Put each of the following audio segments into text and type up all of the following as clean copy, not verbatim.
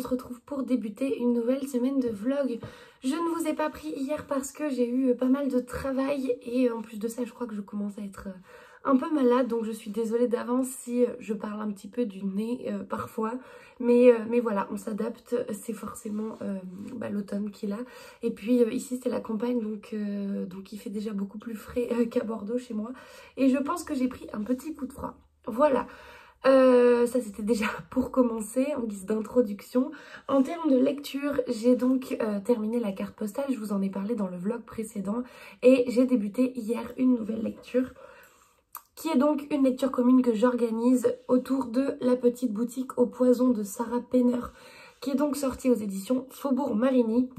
se retrouve pour débuter une nouvelle semaine de vlog. Je ne vous ai pas pris hier parce que j'ai eu pas mal de travail et en plus de ça je crois que je commence à être un peu malade, donc je suis désolée d'avance si je parle un petit peu du nez parfois, mais voilà, on s'adapte, c'est forcément l'automne qui est là. Et puis ici c'est la campagne, donc il fait déjà beaucoup plus frais qu'à Bordeaux chez moi, et je pense que j'ai pris un petit coup de froid. Voilà. Ça c'était déjà pour commencer en guise d'introduction. En termes de lecture, j'ai donc terminé la carte postale, je vous en ai parlé dans le vlog précédent, et j'ai débuté hier une nouvelle lecture qui est donc une lecture commune que j'organise autour de La petite boutique au poison de Sarah Penner, qui est donc sortie aux éditions Faubourg Marigny.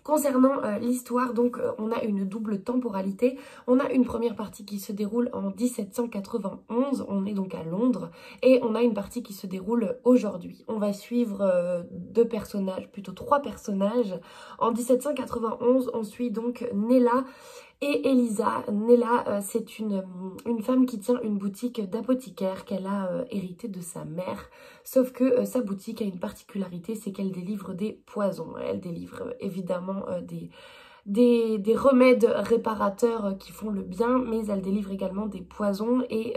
Concernant l'histoire, donc on a une double temporalité. On a une première partie qui se déroule en 1791, on est donc à Londres, et on a une partie qui se déroule aujourd'hui. On va suivre deux personnages, plutôt trois personnages. En 1791, on suit donc Nella et Elisa. Nella, c'est une femme qui tient une boutique d'apothicaire qu'elle a héritée de sa mère. Sauf que sa boutique a une particularité, c'est qu'elle délivre des poisons. Elle délivre évidemment des remèdes réparateurs qui font le bien, mais elle délivre également des poisons. Et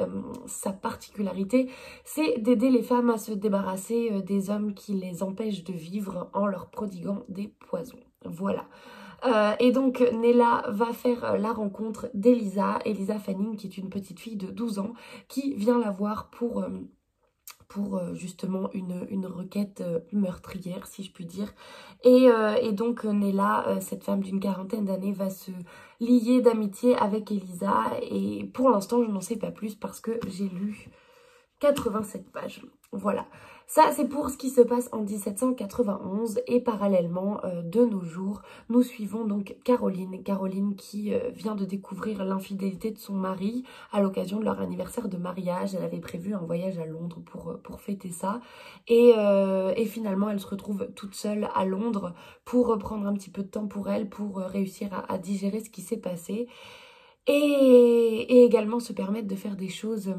sa particularité, c'est d'aider les femmes à se débarrasser des hommes qui les empêchent de vivre en leur prodiguant des poisons. Voilà. Et donc Nella va faire la rencontre d'Elisa, Elisa Fanning, qui est une petite fille de 12 ans qui vient la voir pour justement une requête meurtrière, si je puis dire. Et donc Nella, cette femme d'une quarantaine d'années, va se lier d'amitié avec Elisa, et pour l'instant je n'en sais pas plus parce que j'ai lu 87 pages. Voilà, ça c'est pour ce qui se passe en 1791, et parallèlement de nos jours, nous suivons donc Caroline. Caroline qui vient de découvrir l'infidélité de son mari à l'occasion de leur anniversaire de mariage. Elle avait prévu un voyage à Londres pour fêter ça, et finalement elle se retrouve toute seule à Londres pour prendre un petit peu de temps pour elle, pour réussir à digérer ce qui s'est passé. Et également se permettre de faire des choses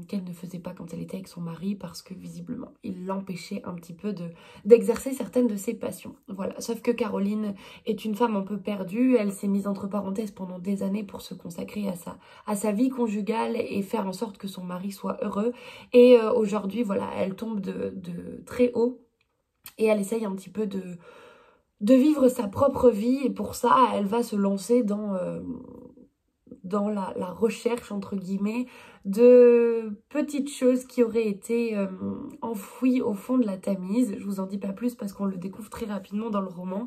qu'elle ne faisait pas quand elle était avec son mari, parce que visiblement il l'empêchait un petit peu d'exercer certaines de ses passions. Voilà, sauf que Caroline est une femme un peu perdue. Elle s'est mise entre parenthèses pendant des années pour se consacrer à sa vie conjugale et faire en sorte que son mari soit heureux. Et aujourd'hui, voilà, elle tombe de très haut et elle essaye un petit peu de vivre sa propre vie, et pour ça elle va se lancer dans la recherche, entre guillemets, de petites choses qui auraient été enfouies au fond de la Tamise. Je vous en dis pas plus parce qu'on le découvre très rapidement dans le roman.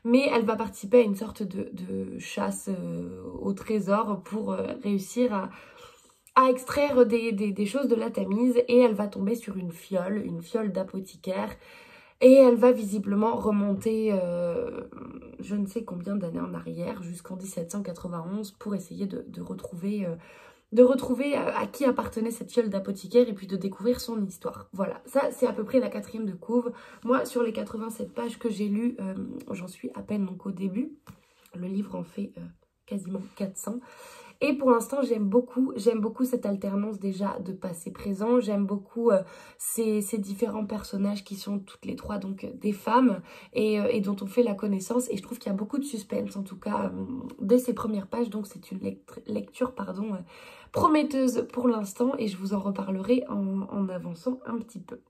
Mais elle va participer à une sorte de chasse au trésor pour réussir à extraire des choses de la Tamise. Et elle va tomber sur une fiole d'apothicaire. Et elle va visiblement remonter je ne sais combien d'années en arrière, jusqu'en 1791, pour essayer de retrouver à qui appartenait cette fiole d'apothicaire, et puis de découvrir son histoire. Voilà, ça c'est à peu près la 4e de couve. Moi, sur les 87 pages que j'ai lues, j'en suis à peine donc au début. Le livre en fait quasiment 400. Et pour l'instant, j'aime beaucoup cette alternance déjà de passé-présent. J'aime beaucoup ces différents personnages qui sont toutes les trois donc des femmes, et dont on fait la connaissance. Et je trouve qu'il y a beaucoup de suspense, en tout cas, dès ces premières pages. Donc c'est une lecture prometteuse pour l'instant, et je vous en reparlerai en avançant un petit peu.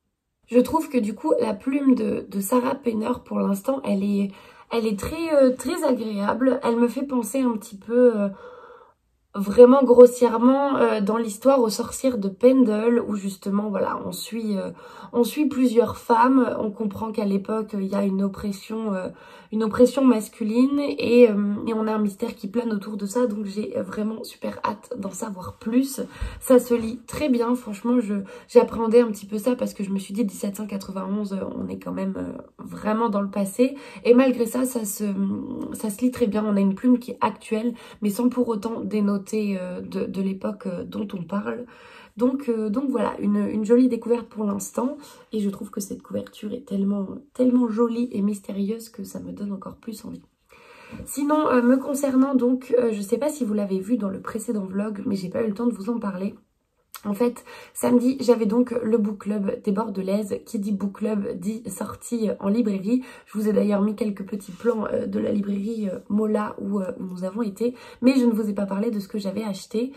Je trouve que du coup, la plume de Sarah Penner, pour l'instant, elle est très agréable. Elle me fait penser un petit peu... vraiment grossièrement dans l'histoire aux sorcières de Pendle, où justement voilà on suit plusieurs femmes. On comprend qu'à l'époque il y a une oppression masculine, et on a un mystère qui plane autour de ça, donc j'ai vraiment super hâte d'en savoir plus. Ça se lit très bien, franchement. J'appréhendais un petit peu ça parce que je me suis dit 1791, on est quand même vraiment dans le passé, et malgré ça ça se lit très bien. On a une plume qui est actuelle mais sans pour autant dénoter de l'époque dont on parle. Donc voilà, une jolie découverte pour l'instant, et je trouve que cette couverture est tellement jolie et mystérieuse que ça me donne encore plus envie. Sinon, me concernant donc, je sais pas si vous l'avez vu dans le précédent vlog, mais j'ai pas eu le temps de vous en parler. En fait, samedi, j'avais donc le book club des Bordelaises. Qui dit book club dit sortie en librairie. Je vous ai d'ailleurs mis quelques petits plans de la librairie Mola où nous avons été. Mais je ne vous ai pas parlé de ce que j'avais acheté.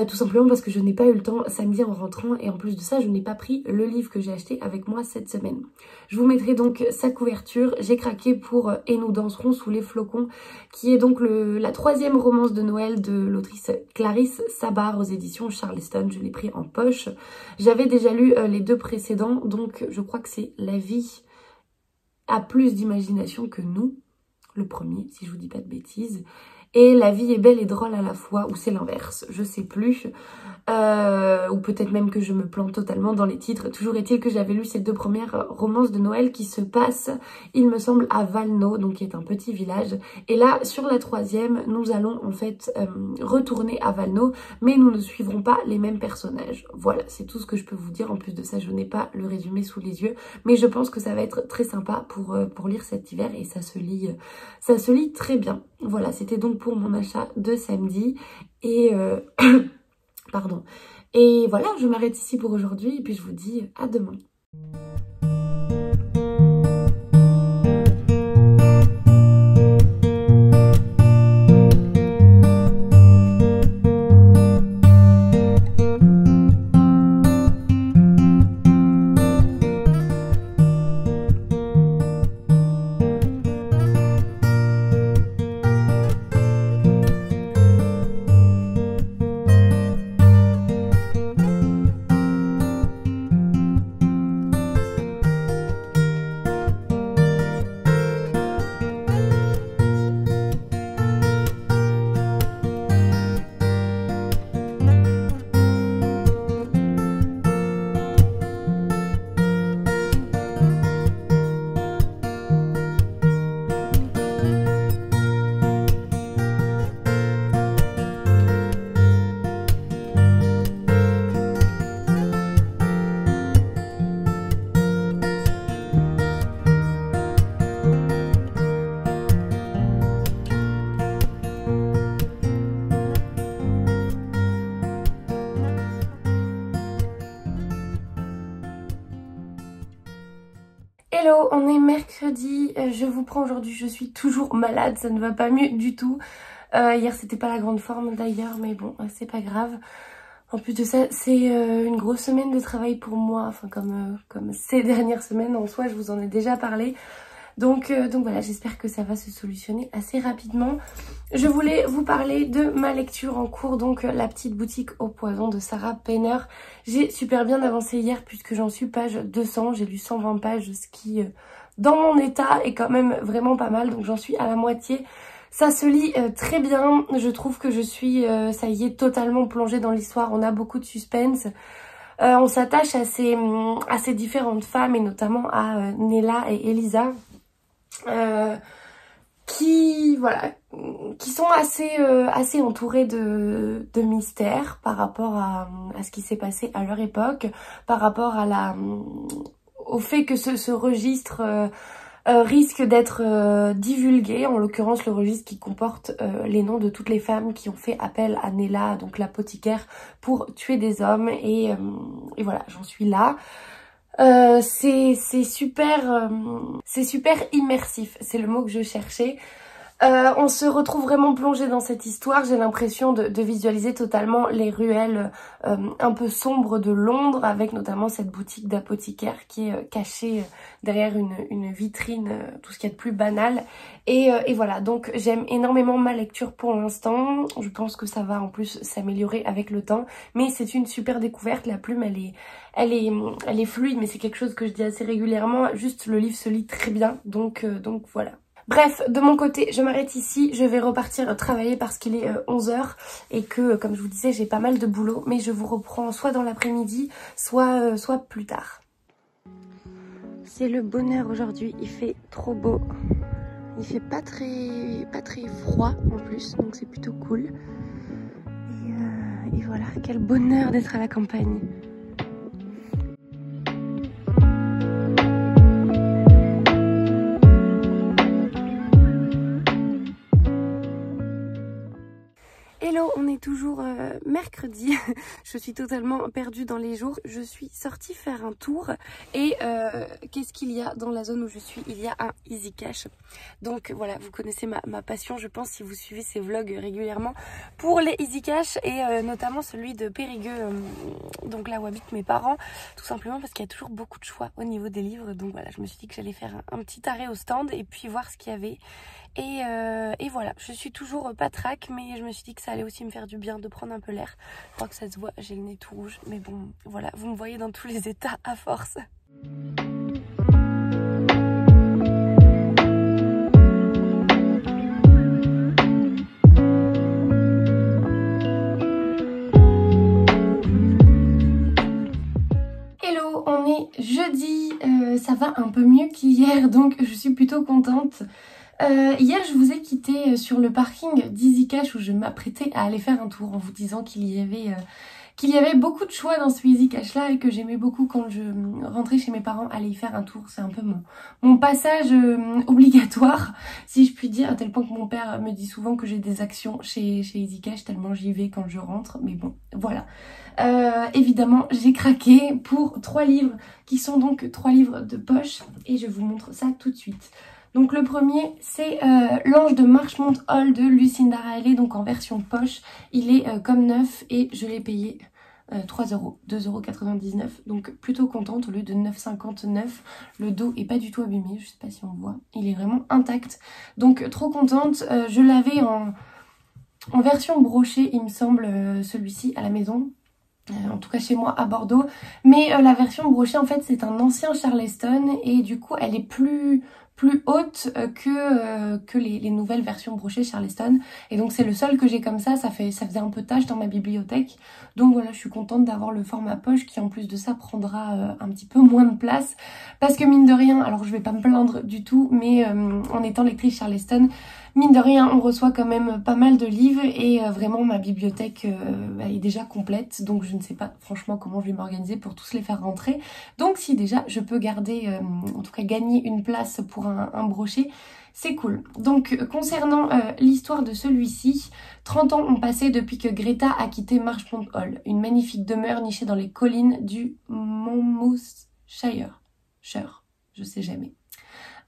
Tout simplement parce que je n'ai pas eu le temps samedi en rentrant et en plus de ça je n'ai pas pris le livre que j'ai acheté avec moi cette semaine. Je vous mettrai donc sa couverture. J'ai craqué pour Et nous danserons sous les flocons qui est donc la 3e romance de Noël de l'autrice Clarisse Sabar aux éditions Charleston. Je l'ai pris en poche. J'avais déjà lu les 2 précédents donc je crois que c'est La vie a plus d'imagination que nous. Le premier si je vous dis pas de bêtises. Et La vie est belle et drôle à la fois, ou c'est l'inverse, je sais plus. Ou peut-être même que je me plante totalement dans les titres. Toujours est-il que j'avais lu ces 2 premières romances de Noël qui se passent, il me semble, à Valno, donc qui est un petit village. Et là, sur la 3e, nous allons en fait retourner à Valno, mais nous ne suivrons pas les mêmes personnages. Voilà, c'est tout ce que je peux vous dire. En plus de ça, je n'ai pas le résumé sous les yeux, mais je pense que ça va être très sympa pour lire cet hiver et ça se lit très bien. Voilà, c'était donc pour mon achat de samedi et pardon. Et voilà, je m'arrête ici pour aujourd'hui et puis je vous dis à demain. Hello, on est mercredi, je vous prends aujourd'hui, je suis toujours malade, ça ne va pas mieux du tout. Hier c'était pas la grande forme d'ailleurs, mais bon, c'est pas grave. En plus de ça, c'est une grosse semaine de travail pour moi, enfin comme ces dernières semaines en soi, je vous en ai déjà parlé. Donc voilà, j'espère que ça va se solutionner assez rapidement. Je voulais vous parler de ma lecture en cours, donc La petite boutique au poison de Sarah Painter. J'ai super bien avancé hier puisque j'en suis page 200, j'ai lu 120 pages, ce qui dans mon état est quand même vraiment pas mal, donc j'en suis à la moitié. Ça se lit très bien, je trouve que je suis, ça y est, totalement plongée dans l'histoire, on a beaucoup de suspense. On s'attache à ces différentes femmes et notamment à Nella et Elisa. Qui sont assez entourées de mystères par rapport à ce qui s'est passé à leur époque, par rapport à au fait que ce registre risque d'être divulgué, en l'occurrence le registre qui comporte les noms de toutes les femmes qui ont fait appel à Nella, donc l'apothicaire, pour tuer des hommes et voilà, j'en suis là. C'est super immersif, c'est le mot que je cherchais. On se retrouve vraiment plongé dans cette histoire, j'ai l'impression de visualiser totalement les ruelles un peu sombres de Londres, avec notamment cette boutique d'apothicaire qui est cachée derrière une vitrine, tout ce qu'il y a de plus banal. Et voilà, donc j'aime énormément ma lecture pour l'instant, je pense que ça va en plus s'améliorer avec le temps, mais c'est une super découverte, la plume elle est fluide, mais c'est quelque chose que je dis assez régulièrement, juste le livre se lit très bien, donc voilà. Bref, de mon côté, je m'arrête ici, je vais repartir travailler parce qu'il est 11 h et que, comme je vous disais, j'ai pas mal de boulot, mais je vous reprends soit dans l'après-midi, soit plus tard. C'est le bonheur aujourd'hui, il fait trop beau, il fait pas très froid en plus, donc c'est plutôt cool. Et voilà, quel bonheur d'être à la campagne. Hello, Hello, on est toujours mercredi. Je suis totalement perdue dans les jours. Je suis sortie faire un tour et qu'est-ce qu'il y a dans la zone où je suis? Il y a un Easy Cash. Donc voilà, vous connaissez ma passion, je pense, si vous suivez ces vlogs régulièrement, pour les Easy Cash et notamment celui de Périgueux, donc là où habitent mes parents, tout simplement parce qu'il y a toujours beaucoup de choix au niveau des livres. Donc voilà, je me suis dit que j'allais faire un petit arrêt au stand et puis voir ce qu'il y avait. Et voilà, je suis toujours patraque, mais je me suis dit que ça allait aussi me faire du bien de prendre un peu l'air. Je crois que ça se voit, j'ai le nez tout rouge, mais bon, voilà, vous me voyez dans tous les états à force. Hello, on est jeudi, ça va un peu mieux qu'hier, donc je suis plutôt contente. Hier je vous ai quitté sur le parking d'Easy Cash où je m'apprêtais à aller faire un tour en vous disant qu'il y avait beaucoup de choix dans ce Easy Cash là et que j'aimais beaucoup quand je rentrais chez mes parents aller y faire un tour. C'est un peu mon passage obligatoire si je puis dire, à tel point que mon père me dit souvent que j'ai des actions chez Easy Cash tellement j'y vais quand je rentre, mais bon voilà. Évidemment j'ai craqué pour 3 livres qui sont donc 3 livres de poche et je vous montre ça tout de suite. Donc le premier c'est L'Ange de Marchmont Hall de Lucinda Riley, donc en version poche. Il est comme neuf et je l'ai payé 3 €, 2,99 €, donc plutôt contente au lieu de 9,59 €. Le dos est pas du tout abîmé, je sais pas si on voit, il est vraiment intact. Donc trop contente, je l'avais en version brochée il me semble, celui-ci à la maison. En tout cas chez moi à Bordeaux, mais la version brochée en fait c'est un ancien Charleston et du coup elle est plus haute que les nouvelles versions brochées Charleston, et donc c'est le seul que j'ai comme ça faisait un peu tâche dans ma bibliothèque, donc voilà je suis contente d'avoir le format poche qui en plus de ça prendra un petit peu moins de place, parce que mine de rien, alors je vais pas me plaindre du tout, mais en étant lectrice Charleston, mine de rien, on reçoit quand même pas mal de livres et vraiment ma bibliothèque est déjà complète, donc je ne sais pas franchement comment je vais m'organiser pour tous les faire rentrer. Donc si déjà je peux garder, en tout cas gagner une place pour un brochet, c'est cool. Donc concernant l'histoire de celui-ci, 30 ans ont passé depuis que Greta a quitté Marchmont Hall, une magnifique demeure nichée dans les collines du Monmouthshire. Je sais jamais.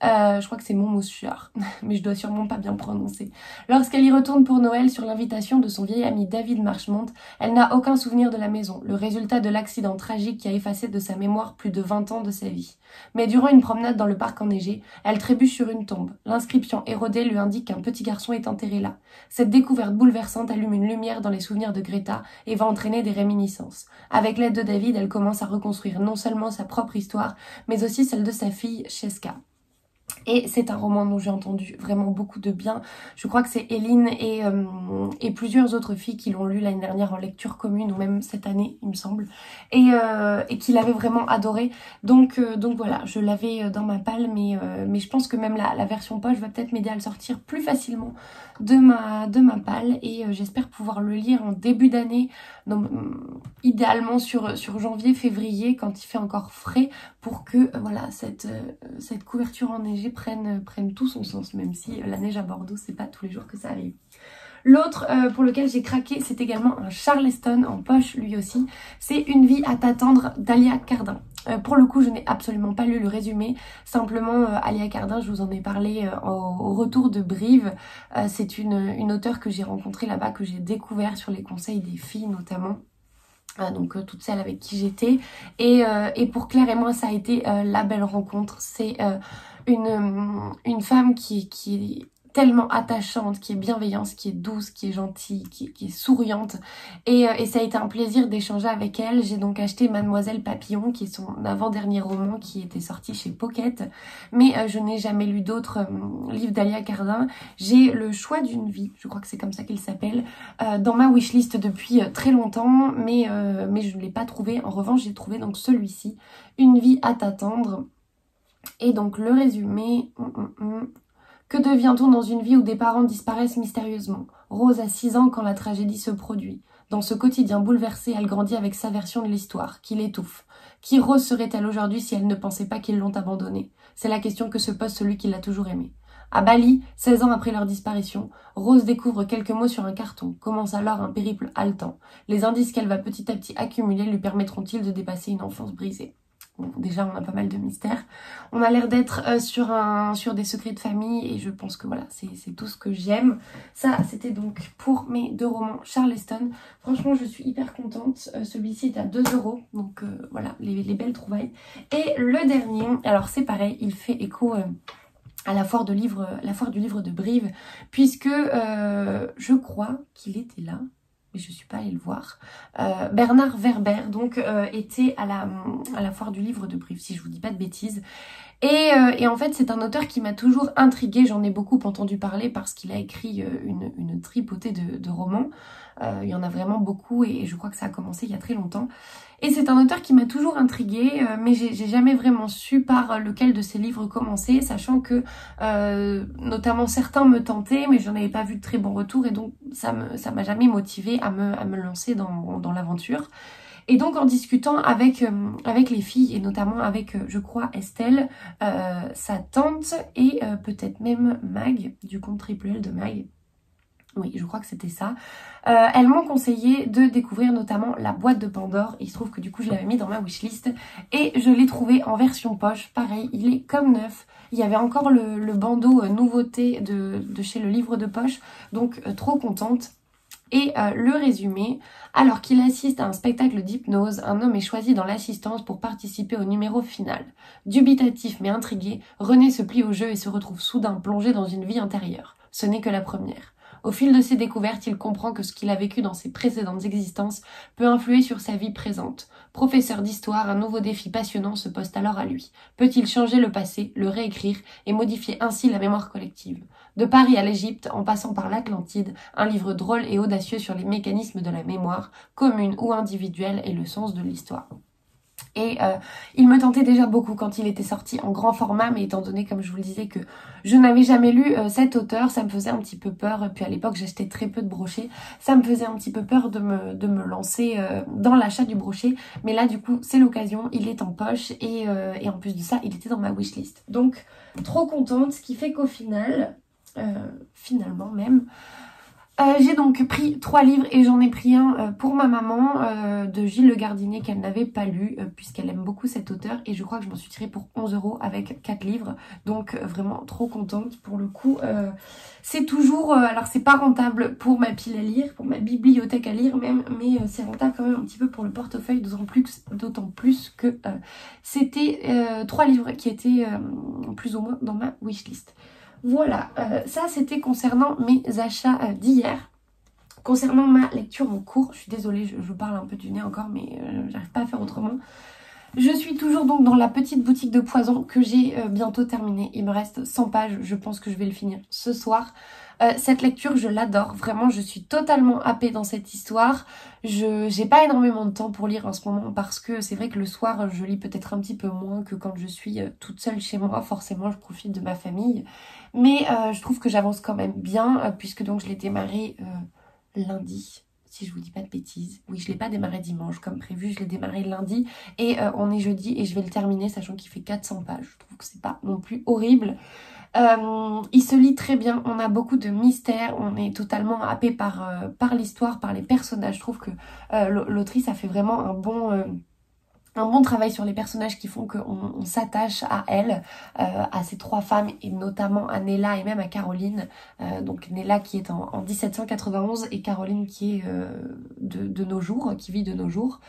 Je crois que c'est Monmouthshire, mais je dois sûrement pas bien prononcer. Lorsqu'elle y retourne pour Noël sur l'invitation de son vieil ami David Marchmont, elle n'a aucun souvenir de la maison, le résultat de l'accident tragique qui a effacé de sa mémoire plus de 20 ans de sa vie. Mais durant une promenade dans le parc enneigé, elle trébuche sur une tombe. L'inscription érodée lui indique qu'un petit garçon est enterré là. Cette découverte bouleversante allume une lumière dans les souvenirs de Greta et va entraîner des réminiscences. Avec l'aide de David, elle commence à reconstruire non seulement sa propre histoire, mais aussi celle de sa fille Sheska. Et c'est un roman dont j'ai entendu vraiment beaucoup de bien. Je crois que c'est Eline et plusieurs autres filles qui l'ont lu l'année dernière en lecture commune, ou même cette année il me semble, et qui l'avaient vraiment adoré. Donc voilà, je l'avais dans ma palle, mais je pense que même la version poche va peut-être m'aider à le sortir plus facilement de ma palle, et j'espère pouvoir le lire en début d'année, idéalement sur janvier, février, quand il fait encore frais, pour que voilà cette couverture enneigée prenne tout son sens, même si la neige à Bordeaux c'est pas tous les jours que ça arrive. L'autre pour lequel j'ai craqué, c'est également un Charleston en poche lui aussi, c'est Une vie à t'attendre d'Alia Cardin. Pour le coup je n'ai absolument pas lu le résumé, simplement Alia Cardin, je vous en ai parlé au retour de Brive, c'est une auteure que j'ai rencontrée là-bas, que j'ai découvert sur les conseils des filles notamment. Donc toutes celles avec qui j'étais, et pour Claire et moi ça a été la belle rencontre. C'est une femme qui est tellement attachante, qui est bienveillante, qui est douce, qui est gentille, qui est souriante, et ça a été un plaisir d'échanger avec elle. J'ai donc acheté Mademoiselle Papillon, qui est son avant-dernier roman qui était sorti chez Pocket, mais je n'ai jamais lu d'autres livres d'Alia Cardin. J'ai Le choix d'une vie, je crois que c'est comme ça qu'il s'appelle, dans ma wishlist depuis très longtemps, mais je ne l'ai pas trouvé. En revanche j'ai trouvé donc celui-ci, Une vie à t'attendre, et donc le résumé... Que devient-on dans une vie où des parents disparaissent mystérieusement? Rose a 6 ans quand la tragédie se produit. Dans ce quotidien bouleversé, elle grandit avec sa version de l'histoire, qui l'étouffe. Qui Rose serait-elle aujourd'hui si elle ne pensait pas qu'ils l'ont abandonnée? C'est la question que se pose celui qui l'a toujours aimée. À Bali, 16 ans après leur disparition, Rose découvre quelques mots sur un carton, commence alors un périple haletant. Les indices qu'elle va petit à petit accumuler lui permettront-ils de dépasser une enfance brisée? Bon, déjà, on a pas mal de mystères. On a l'air d'être sur des secrets de famille et je pense que voilà, c'est tout ce que j'aime. Ça, c'était donc pour mes 2 romans Charleston. Franchement, je suis hyper contente. Celui-ci est à 2 €, donc voilà, les belles trouvailles. Et le dernier, alors c'est pareil, il fait écho à la foire du livre de Brive, puisque je crois qu'il était là, mais je suis pas allée le voir. Bernard Werber donc était à la foire du livre de Brive, si je vous dis pas de bêtises. Et en fait, c'est un auteur qui m'a toujours intriguée. J'en ai beaucoup entendu parler parce qu'il a écrit une tripotée de romans. Il y en a vraiment beaucoup et je crois que ça a commencé il y a très longtemps. Et c'est un auteur qui m'a toujours intriguée, mais j'ai jamais vraiment su par lequel de ses livres commencer, sachant que notamment certains me tentaient, mais j'en avais pas vu de très bons retours et donc ça m'a jamais motivée à me lancer dans l'aventure. Et donc en discutant avec les filles, et notamment avec, je crois, Estelle, sa tante, et peut-être même Mag, du compte Triple L de Mag, oui, je crois que c'était ça. Elles m'ont conseillé de découvrir notamment La Boîte de Pandore. Il se trouve que du coup, je l'avais mis dans ma wishlist. Et je l'ai trouvé en version poche. Pareil, il est comme neuf. Il y avait encore le bandeau nouveauté de chez le livre de poche. Donc, trop contente. Et le résumé, alors qu'il assiste à un spectacle d'hypnose, un homme est choisi dans l'assistance pour participer au numéro final. Dubitatif mais intrigué, René se plie au jeu et se retrouve soudain plongé dans une vie intérieure. Ce n'est que la première. Au fil de ses découvertes, il comprend que ce qu'il a vécu dans ses précédentes existences peut influer sur sa vie présente. Professeur d'histoire, un nouveau défi passionnant se pose alors à lui. Peut-il changer le passé, le réécrire et modifier ainsi la mémoire collective? De Paris à l'Égypte, en passant par l'Atlantide, un livre drôle et audacieux sur les mécanismes de la mémoire, commune ou individuelle, et le sens de l'histoire. Et il me tentait déjà beaucoup quand il était sorti en grand format, mais étant donné, comme je vous le disais, que je n'avais jamais lu cet auteur, ça me faisait un petit peu peur. Puis à l'époque, j'achetais très peu de brochets. Ça me faisait un petit peu peur de me lancer dans l'achat du brochet. Mais là, du coup, c'est l'occasion, il est en poche et en plus de ça, il était dans ma wishlist. Donc, trop contente, ce qui fait qu'au final, finalement même... j'ai donc pris 3 livres et j'en ai pris un pour ma maman de Gilles Le Gardinier qu'elle n'avait pas lu puisqu'elle aime beaucoup cet auteur et je crois que je m'en suis tirée pour 11 € avec 4 livres, donc vraiment trop contente pour le coup. C'est toujours, alors c'est pas rentable pour ma pile à lire, pour ma bibliothèque à lire même, mais c'est rentable quand même un petit peu pour le portefeuille, d'autant plus que c'était 3 livres qui étaient plus ou moins dans ma wishlist. Voilà, ça c'était concernant mes achats d'hier. Concernant ma lecture en cours, je suis désolée, je parle un peu du nez encore, mais j'arrive pas à faire autrement. Je suis toujours donc dans la petite boutique de poison que j'ai bientôt terminée. Il me reste 100 pages, je pense que je vais le finir ce soir. Cette lecture, je l'adore. Vraiment, je suis totalement happée dans cette histoire. J'ai pas énormément de temps pour lire en ce moment parce que c'est vrai que le soir, je lis peut-être un petit peu moins que quand je suis toute seule chez moi. Forcément, je profite de ma famille. Mais je trouve que j'avance quand même bien puisque donc je l'ai démarré lundi. Si je vous dis pas de bêtises. Oui, je l'ai pas démarré dimanche comme prévu, je l'ai démarré lundi et on est jeudi et je vais le terminer sachant qu'il fait 400 pages. Je trouve que c'est pas non plus horrible. Il se lit très bien, on a beaucoup de mystères, on est totalement happé par l'histoire, par les personnages. Je trouve que l'autrice a fait vraiment un bon travail sur les personnages qui font qu'on s'attache à elle, à ces 3 femmes et notamment à Nella et même à Caroline. Donc Nella qui est en 1791 et Caroline qui est de nos jours, qui vit de nos jours.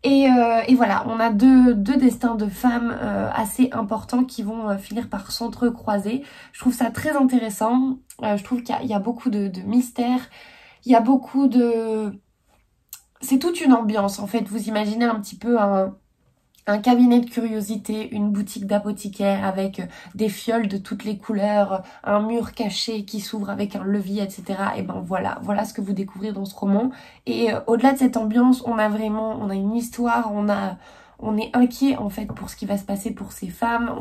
Et voilà, on a deux destins de femmes assez importants qui vont finir par s'entrecroiser. Je trouve ça très intéressant. Je trouve qu'il y a beaucoup de mystères. Il y a beaucoup de... C'est toute une ambiance en fait. Vous imaginez un petit peu un cabinet de curiosité, une boutique d'apothicaire avec des fioles de toutes les couleurs, un mur caché qui s'ouvre avec un levier, etc. Et ben voilà ce que vous découvrez dans ce roman. Et au-delà de cette ambiance, on a une histoire, on est inquiet en fait pour ce qui va se passer pour ces femmes,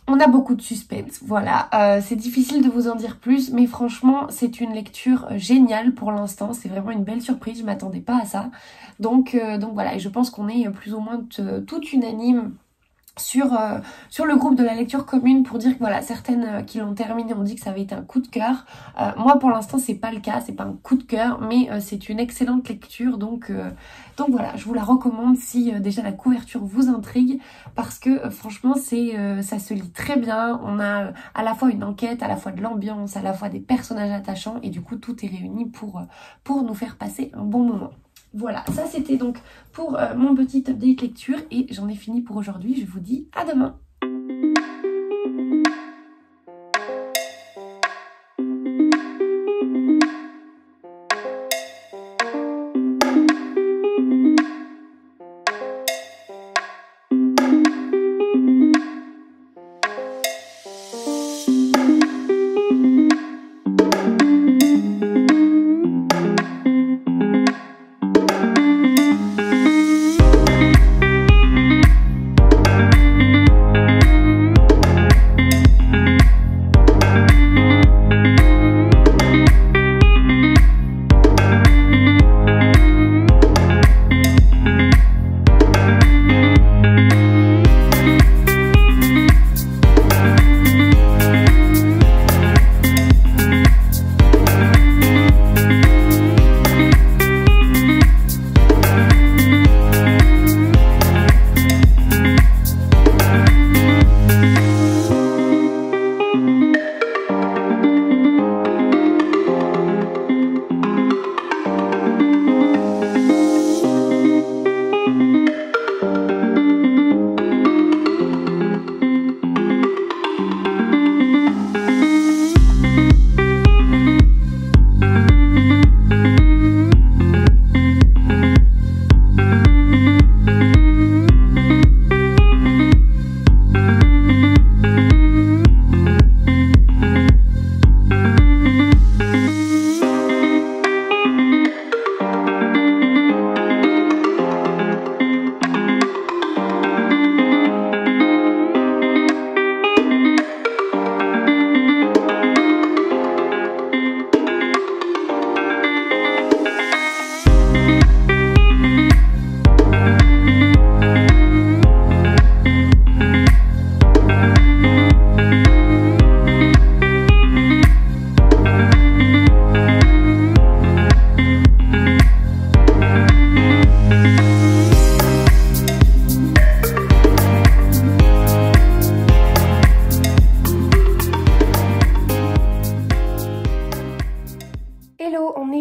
on a beaucoup de suspense, voilà. C'est difficile de vous en dire plus, mais franchement, c'est une lecture géniale pour l'instant. C'est vraiment une belle surprise, je m'attendais pas à ça. Donc voilà, et je pense qu'on est plus ou moins toutes unanimes sur le groupe de la lecture commune pour dire que voilà, certaines qui l'ont terminé ont dit que ça avait été un coup de cœur. Moi pour l'instant c'est pas le cas, c'est pas un coup de cœur, mais c'est une excellente lecture, donc voilà, je vous la recommande si déjà la couverture vous intrigue, parce que franchement ça se lit très bien. On a à la fois une enquête, à la fois de l'ambiance, à la fois des personnages attachants, et du coup tout est réuni pour nous faire passer un bon moment. Voilà, ça c'était donc pour mon petit update lecture, et j'en ai fini pour aujourd'hui. Je vous dis à demain.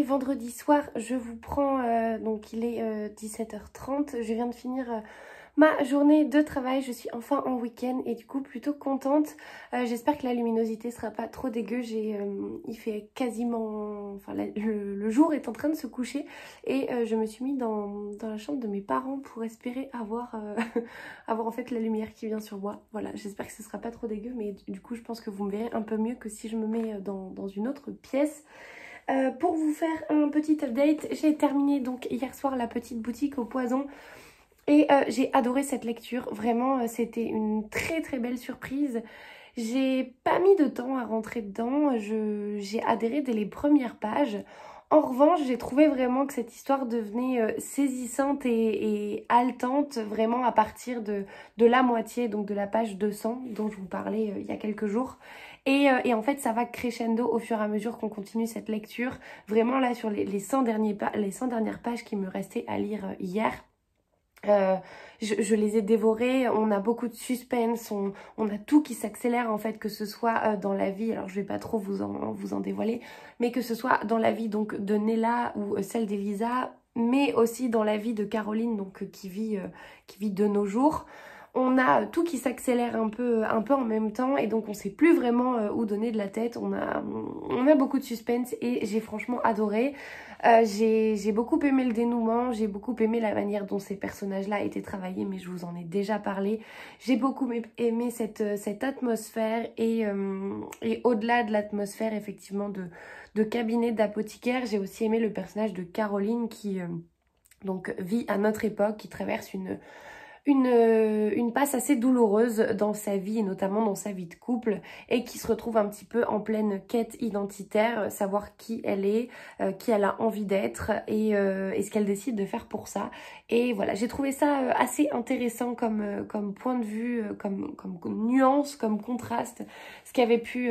Vendredi soir, je vous prends, donc il est 17h30, je viens de finir ma journée de travail, je suis enfin en week-end et du coup plutôt contente. J'espère que la luminosité sera pas trop dégueu, il fait quasiment, enfin le jour est en train de se coucher et je me suis mis dans la chambre de mes parents pour espérer avoir, avoir en fait la lumière qui vient sur moi. Voilà, j'espère que ce sera pas trop dégueu, mais du coup je pense que vous me verrez un peu mieux que si je me mets dans une autre pièce. Pour vous faire un petit update, j'ai terminé donc hier soir La Petite Boutique au Poison et j'ai adoré cette lecture. Vraiment, c'était une très très belle surprise. J'ai pas mis de temps à rentrer dedans, j'ai adhéré dès les premières pages. En revanche, j'ai trouvé vraiment que cette histoire devenait saisissante et haletante vraiment à partir de la moitié, donc de la page 200 dont je vous parlais il y a quelques jours. Et en fait, ça va crescendo au fur et à mesure qu'on continue cette lecture. Vraiment là, sur les 100 dernières pages qui me restaient à lire hier, je les ai dévorées. On a beaucoup de suspense, on a tout qui s'accélère en fait, que ce soit dans la vie, alors je vais pas trop vous en dévoiler, mais que ce soit dans la vie donc de Nella ou celle d'Elisa, mais aussi dans la vie de Caroline, donc qui vit de nos jours. On a tout qui s'accélère un peu en même temps et donc on sait plus vraiment où donner de la tête. On a beaucoup de suspense et j'ai franchement adoré. J'ai beaucoup aimé le dénouement, j'ai beaucoup aimé la manière dont ces personnages-là étaient travaillés, mais je vous en ai déjà parlé. J'ai beaucoup aimé cette atmosphère et au-delà de l'atmosphère effectivement de cabinet d'apothicaire, j'ai aussi aimé le personnage de Caroline qui donc vit à notre époque, qui traverse une passe assez douloureuse dans sa vie, et notamment dans sa vie de couple, et qui se retrouve un petit peu en pleine quête identitaire, savoir qui elle est, qui elle a envie d'être et ce qu'elle décide de faire pour ça. Et voilà, j'ai trouvé ça assez intéressant comme point de vue, comme nuance, comme contraste, ce qu'avait pu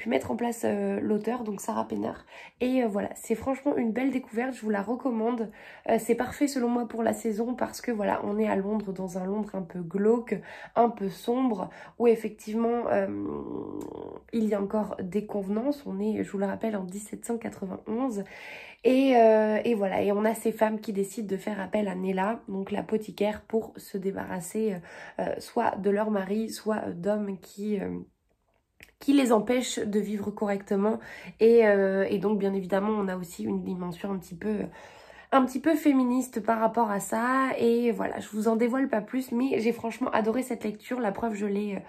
mettre en place l'auteur, donc Sarah Penner. Et voilà, c'est franchement une belle découverte, je vous la recommande. C'est parfait selon moi pour la saison parce que voilà, on est à Londres, dans un Londres un peu glauque, un peu sombre, où effectivement il y a encore des convenances. On est, je vous le rappelle, en 1791. Et voilà, et on a ces femmes qui décident de faire appel à Nella, donc l'apothicaire, pour se débarrasser soit de leur mari, soit d'hommes qui les empêchent de vivre correctement. Et donc bien évidemment on a aussi une dimension un petit peu féministe par rapport à ça. Et voilà, je vous en dévoile pas plus, mais j'ai franchement adoré cette lecture. La preuve, je l'ai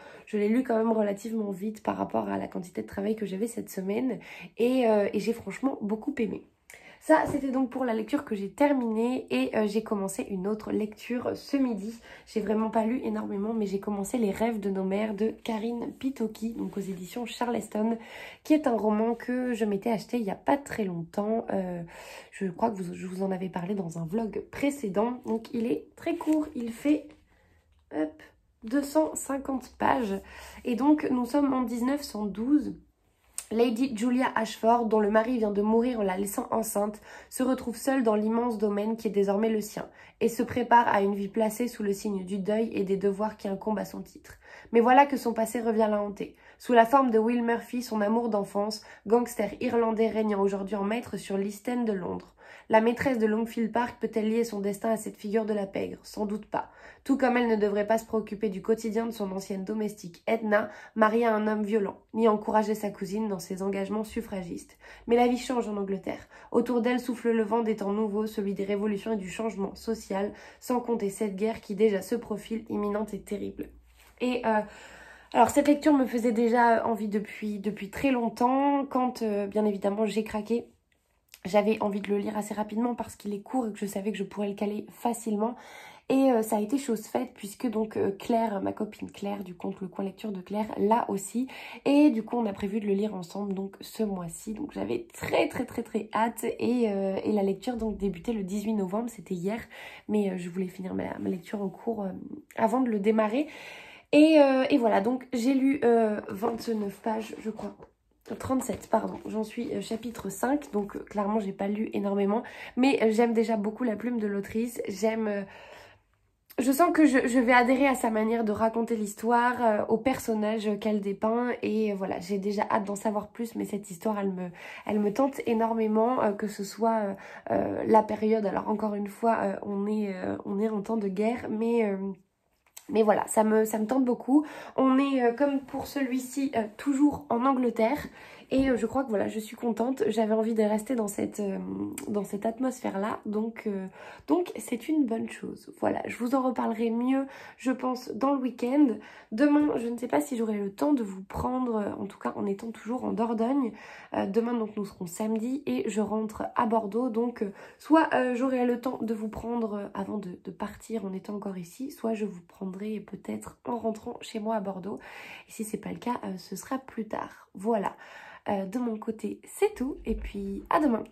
lu quand même relativement vite par rapport à la quantité de travail que j'avais cette semaine. Et j'ai franchement beaucoup aimé. Ça, c'était donc pour la lecture que j'ai terminée et j'ai commencé une autre lecture ce midi. J'ai vraiment pas lu énormément, mais j'ai commencé Les rêves de nos mères de Karine Pitoki, donc aux éditions Charleston, qui est un roman que je m'étais acheté il y a pas très longtemps. Je crois que je vous en avais parlé dans un vlog précédent. Donc il est très court, il fait 250 pages. Et donc nous sommes en 1912. Lady Julia Ashford, dont le mari vient de mourir en la laissant enceinte, se retrouve seule dans l'immense domaine qui est désormais le sien, et se prépare à une vie placée sous le signe du deuil et des devoirs qui incombent à son titre. Mais voilà que son passé revient la hanter. Sous la forme de Will Murphy, son amour d'enfance, gangster irlandais régnant aujourd'hui en maître sur l'East End de Londres. La maîtresse de Longfield Park peut-elle lier son destin à cette figure de la pègre? Sans doute pas. Tout comme elle ne devrait pas se préoccuper du quotidien de son ancienne domestique Edna, mariée à un homme violent, ni encourager sa cousine dans ses engagements suffragistes. Mais la vie change en Angleterre. Autour d'elle souffle le vent des temps nouveaux, celui des révolutions et du changement social, sans compter cette guerre qui déjà se profile imminente et terrible. Et alors cette lecture me faisait déjà envie depuis très longtemps, quand bien évidemment j'ai craqué. J'avais envie de le lire assez rapidement parce qu'il est court et que je savais que je pourrais le caler facilement. Et ça a été chose faite puisque donc Claire, ma copine Claire du compte Le Coin Lecture de Claire, l'a aussi. Et du coup on a prévu de le lire ensemble donc ce mois-ci. Donc j'avais très hâte et la lecture donc débutait le 18 novembre, c'était hier. Mais je voulais finir ma lecture en cours avant de le démarrer. Et voilà, donc j'ai lu 29 pages je crois. 37, pardon, j'en suis chapitre 5, donc clairement j'ai pas lu énormément, mais j'aime déjà beaucoup la plume de l'autrice, je sens que je vais adhérer à sa manière de raconter l'histoire, aux personnages qu'elle dépeint, et voilà, j'ai déjà hâte d'en savoir plus, mais cette histoire elle me tente énormément, que ce soit la période, alors encore une fois on est en temps de guerre, mais voilà, ça me tente beaucoup. On est, comme pour celui-ci, toujours en Angleterre. Et je crois que voilà, je suis contente. J'avais envie de rester dans cette atmosphère-là. Donc c'est une bonne chose. Voilà, je vous en reparlerai mieux, je pense, dans le week-end. Demain, je ne sais pas si j'aurai le temps de vous prendre, en tout cas en étant toujours en Dordogne. Demain, donc, nous serons samedi et je rentre à Bordeaux. Donc, soit j'aurai le temps de vous prendre avant de partir en étant encore ici, soit je vous prendrai peut-être en rentrant chez moi à Bordeaux. Et si c'est pas le cas, ce sera plus tard. Voilà. De mon côté, c'est tout. Et puis, à demain.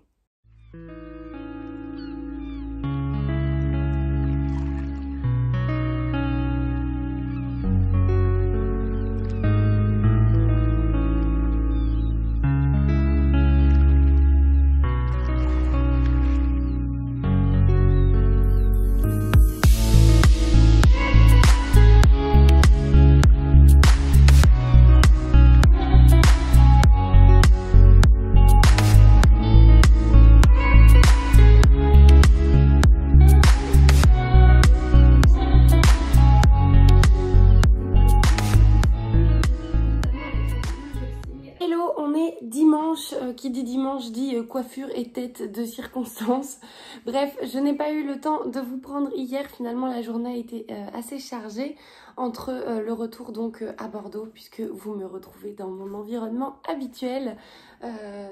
Qui dit dimanche dit coiffure et tête de circonstance. Bref, je n'ai pas eu le temps de vous prendre hier. Finalement, la journée a été assez chargée. entre le retour donc à Bordeaux, puisque vous me retrouvez dans mon environnement habituel.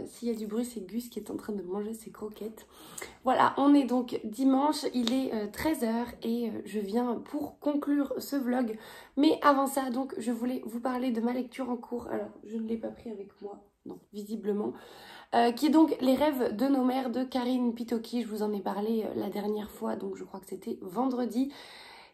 S'il y a du bruit, c'est Gus qui est en train de manger ses croquettes. Voilà, on est donc dimanche, il est 13 h et je viens pour conclure ce vlog. Mais avant ça, donc, je voulais vous parler de ma lecture en cours. Alors, je ne l'ai pas pris avec moi, non, visiblement. Qui est donc Les rêves de nos mères de Karine Pitoki. Je vous en ai parlé la dernière fois, donc je crois que c'était vendredi.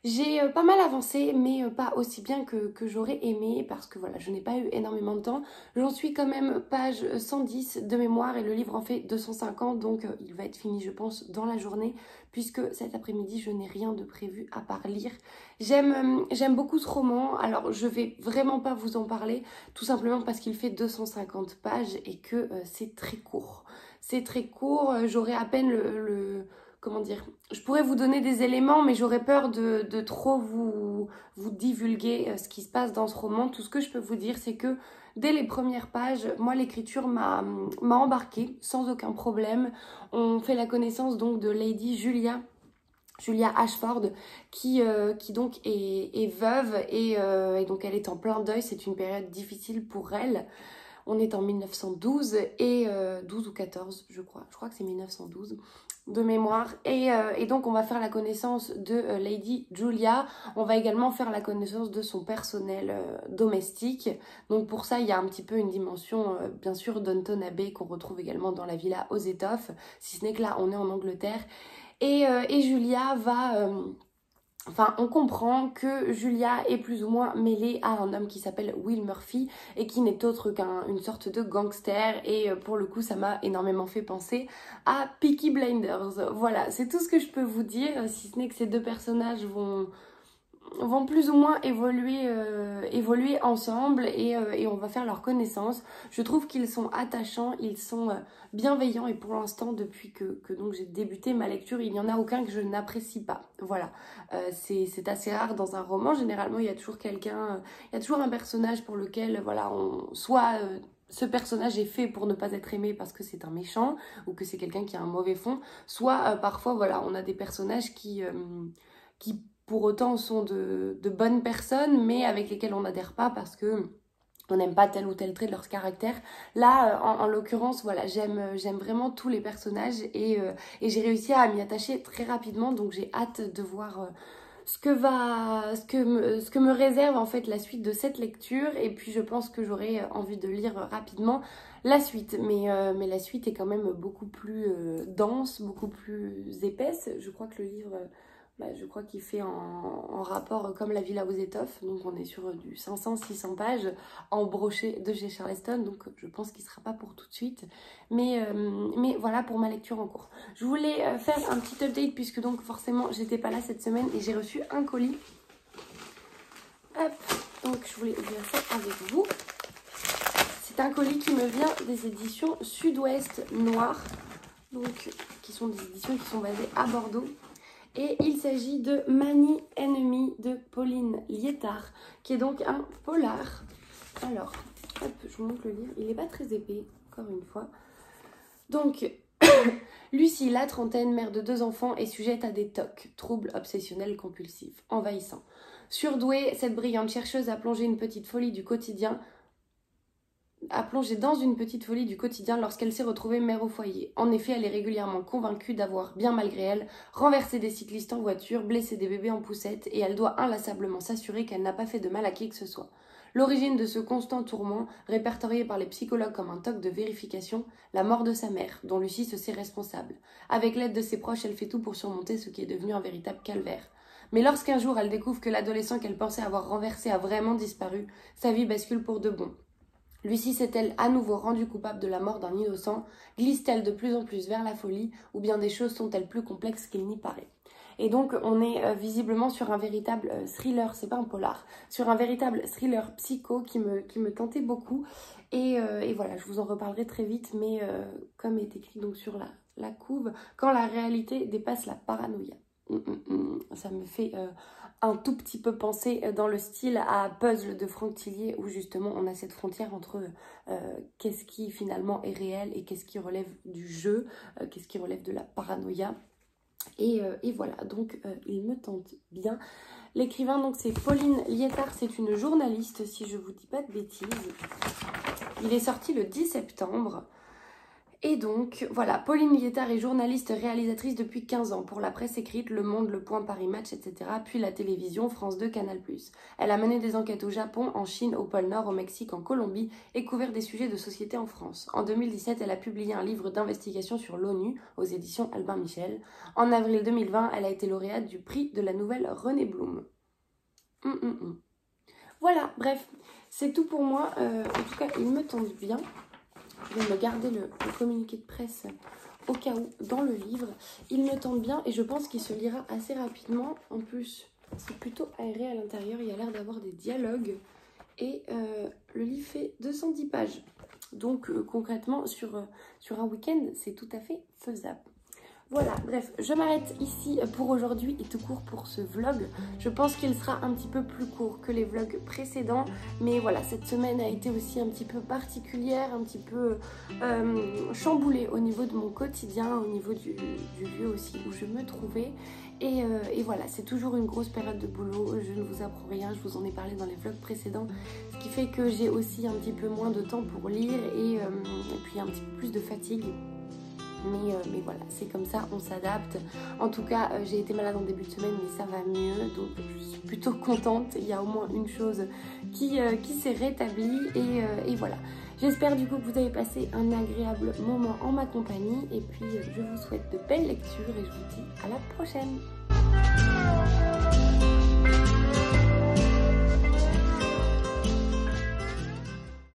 J'ai pas mal avancé, mais pas aussi bien que j'aurais aimé, parce que voilà, je n'ai pas eu énormément de temps. J'en suis quand même page 110 de mémoire et le livre en fait 250, donc il va être fini je pense dans la journée, puisque cet après-midi je n'ai rien de prévu à part lire. J'aime beaucoup ce roman, alors je vais vraiment pas vous en parler, tout simplement parce qu'il fait 250 pages et que c'est très court. C'est très court, j'aurai à peine comment dire, je pourrais vous donner des éléments, mais j'aurais peur de trop vous divulguer ce qui se passe dans ce roman. Tout ce que je peux vous dire, c'est que dès les premières pages, moi l'écriture m'a embarquée sans aucun problème. On fait la connaissance donc de Lady Julia Ashford qui donc est veuve et donc elle est en plein deuil. C'est une période difficile pour elle. On est en 1912 et 12 ou 14 je crois que c'est 1912 de mémoire et donc on va faire la connaissance de Lady Julia. On va également faire la connaissance de son personnel domestique. Donc pour ça il y a un petit peu une dimension bien sûr Downton Abbey qu'on retrouve également dans la villa aux étoffes, si ce n'est que là on est en Angleterre et Julia va... Enfin, on comprend que Julia est plus ou moins mêlée à un homme qui s'appelle Will Murphy et qui n'est autre qu'une sorte de gangster. Et pour le coup, ça m'a énormément fait penser à Peaky Blinders. Voilà, c'est tout ce que je peux vous dire, si ce n'est que ces deux personnages vont plus ou moins évoluer ensemble et on va faire leur connaissance. Je trouve qu'ils sont attachants, ils sont bienveillants et pour l'instant depuis que donc j'ai débuté ma lecture, il n'y en a aucun que je n'apprécie pas. Voilà, c'est assez rare dans un roman, généralement il y a toujours quelqu'un, il y a toujours un personnage pour lequel voilà, soit ce personnage est fait pour ne pas être aimé parce que c'est un méchant ou que c'est quelqu'un qui a un mauvais fond, soit parfois voilà, on a des personnages qui pour autant sont de bonnes personnes, mais avec lesquelles on n'adhère pas parce que on n'aime pas tel ou tel trait de leur caractère. Là, en l'occurrence, voilà, j'aime vraiment tous les personnages et j'ai réussi à m'y attacher très rapidement, donc j'ai hâte de voir ce que me réserve en fait la suite de cette lecture, et puis je pense que j'aurai envie de lire rapidement la suite, mais la suite est quand même beaucoup plus dense, beaucoup plus épaisse. Je crois que le livre... je crois qu'il fait en rapport comme la villa aux étoffes, donc on est sur du 500-600 pages en brochet de chez Charleston, donc je pense qu'il ne sera pas pour tout de suite, mais voilà pour ma lecture en cours. Je voulais faire un petit update puisque donc forcément j'étais pas là cette semaine et j'ai reçu un colis. Hop, donc je voulais ouvrir ça avec vous. C'est un colis qui me vient des éditions Sud-Ouest Noir, donc qui sont des éditions qui sont basées à Bordeaux. Et il s'agit de Manie Ennemie de Pauline Liétard, qui est donc un polar. Alors, hop, je vous montre le livre. Il n'est pas très épais, encore une fois. Donc, Lucie, la trentaine, mère de 2 enfants, est sujette à des TOC, troubles obsessionnels compulsifs, envahissants. Surdouée, cette brillante chercheuse a plongé dans une petite folie du quotidien lorsqu'elle s'est retrouvée mère au foyer. En effet, elle est régulièrement convaincue d'avoir, bien malgré elle, renversé des cyclistes en voiture, blessé des bébés en poussette, et elle doit inlassablement s'assurer qu'elle n'a pas fait de mal à qui que ce soit. L'origine de ce constant tourment, répertorié par les psychologues comme un TOC de vérification, la mort de sa mère, dont Lucie se sait responsable. Avec l'aide de ses proches, elle fait tout pour surmonter ce qui est devenu un véritable calvaire. Mais lorsqu'un jour elle découvre que l'adolescent qu'elle pensait avoir renversé a vraiment disparu, sa vie bascule pour de bon. Lucie s'est-elle à nouveau rendue coupable de la mort d'un innocent? Glisse-t-elle de plus en plus vers la folie? Ou bien des choses sont-elles plus complexes qu'il n'y paraît? Et donc on est visiblement sur un véritable thriller, c'est pas un polar, sur un véritable thriller psycho qui me tentait beaucoup. Et voilà, je vous en reparlerai très vite, mais comme est écrit donc sur la couve, quand la réalité dépasse la paranoïa. Ça me fait un tout petit peu penser dans le style à Puzzle de Franck Tillier, où justement on a cette frontière entre qu'est-ce qui finalement est réel et qu'est-ce qui relève du jeu, qu'est-ce qui relève de la paranoïa. Et voilà, donc il me tente bien. L'écrivain, donc, c'est Pauline Liétard, c'est une journaliste, si je vous dis pas de bêtises. Il est sorti le 10 septembre. Et donc, voilà, Pauline Liétard est journaliste réalisatrice depuis 15 ans pour la presse écrite, Le Monde, Le Point, Paris Match, etc. Puis la télévision, France 2, Canal+. Elle a mené des enquêtes au Japon, en Chine, au pôle Nord, au Mexique, en Colombie et couvert des sujets de société en France. En 2017, elle a publié un livre d'investigation sur l'ONU aux éditions Albin Michel. En avril 2020, elle a été lauréate du prix de la nouvelle René Blum. Voilà, bref, c'est tout pour moi. En tout cas, il me tente bien. Je vais me garder le communiqué de presse au cas où dans le livre. Il me tente bien et je pense qu'il se lira assez rapidement. En plus, c'est plutôt aéré à l'intérieur. Il y a l'air d'avoir des dialogues. Et le livre fait 210 pages. Donc concrètement, sur un week-end, c'est tout à fait faisable. Voilà, bref, je m'arrête ici pour aujourd'hui et tout court pour ce vlog. Je pense qu'il sera un petit peu plus court que les vlogs précédents. Mais voilà, cette semaine a été aussi un petit peu particulière, un petit peu chamboulée au niveau de mon quotidien, au niveau du lieu aussi où je me trouvais. Et voilà, c'est toujours une grosse période de boulot, je ne vous apprends rien, je vous en ai parlé dans les vlogs précédents. Ce qui fait que j'ai aussi un petit peu moins de temps pour lire et puis un petit peu plus de fatigue. Mais voilà, c'est comme ça, on s'adapte. En tout cas, j'ai été malade en début de semaine, mais ça va mieux. Donc je suis plutôt contente. Il y a au moins une chose qui s'est rétablie. Et voilà. J'espère du coup que vous avez passé un agréable moment en ma compagnie. Et puis je vous souhaite de belles lectures et je vous dis à la prochaine.